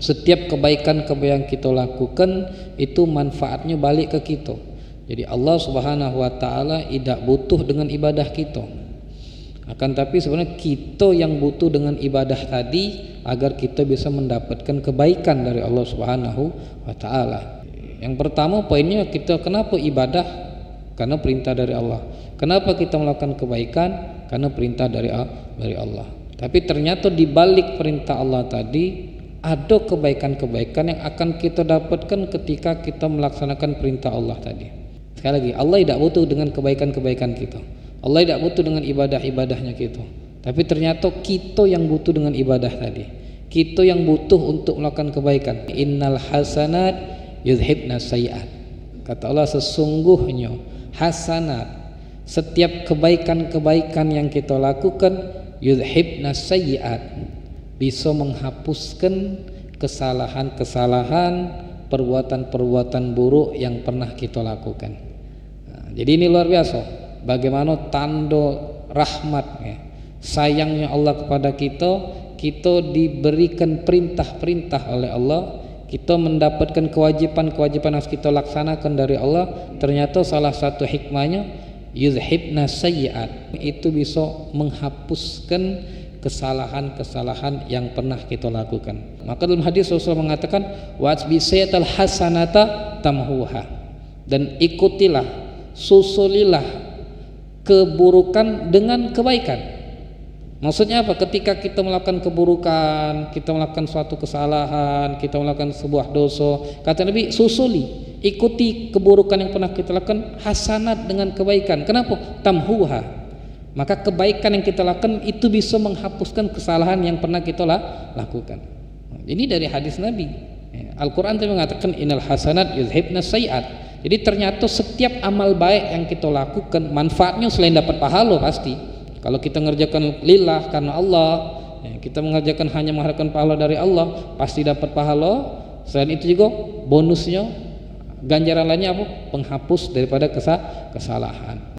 Setiap kebaikan-kebaikan kita lakukan itu manfaatnya balik ke kita. Jadi Allah Subhanahu wa taala tidak butuh dengan ibadah kita. Akan tapi sebenarnya kita yang butuh dengan ibadah tadi agar kita bisa mendapatkan kebaikan dari Allah Subhanahu wa taala. Yang pertama poinnya, kita kenapa ibadah? Karena perintah dari Allah. Kenapa kita melakukan kebaikan? Karena perintah dari Allah. Tapi ternyata di balik perintah Allah tadi ada kebaikan-kebaikan yang akan kita dapatkan ketika kita melaksanakan perintah Allah tadi. Sekali lagi, Allah tidak butuh dengan kebaikan-kebaikan kita. Allah tidak butuh dengan ibadah-ibadahnya kita. Tapi ternyata kita yang butuh dengan ibadah tadi. Kita yang butuh untuk melakukan kebaikan. Innal hasanat yudhibna sayyi'at. Kata Allah, sesungguhnya hasanat, setiap kebaikan-kebaikan yang kita lakukan, yudhibna sayyi'at, bisa menghapuskan kesalahan-kesalahan, perbuatan-perbuatan buruk yang pernah kita lakukan. Nah, jadi ini luar biasa bagaimana tanda rahmat ya, sayangnya Allah kepada kita. Kita diberikan perintah-perintah oleh Allah, kita mendapatkan kewajiban-kewajiban harus kita laksanakan dari Allah. Ternyata salah satu hikmahnya yuzhibna sayyi'at, itu bisa menghapuskan kesalahan-kesalahan yang pernah kita lakukan. Maka dalam hadis Rasulullah mengatakan wa'asbi sayyatal hasanata tamhuha, dan ikutilah, susulilah keburukan dengan kebaikan. Maksudnya apa? Ketika kita melakukan keburukan, kita melakukan suatu kesalahan, kita melakukan sebuah dosa, kata Nabi, susuli, ikuti keburukan yang pernah kita lakukan hasanat dengan kebaikan. Kenapa? Tamhuha. Maka kebaikan yang kita lakukan itu bisa menghapuskan kesalahan yang pernah kita lakukan. Ini dari hadis Nabi. Al-Quran itu mengatakan innal hasanat yuzhibna sayyi'at. Jadi ternyata setiap amal baik yang kita lakukan manfaatnya selain dapat pahala pasti. Kalau kita mengerjakan lillah karena Allah, kita mengerjakan hanya mengharapkan pahala dari Allah, pasti dapat pahala. Selain itu juga bonusnya, ganjaran lainnya apa? Penghapus daripada kesalahan.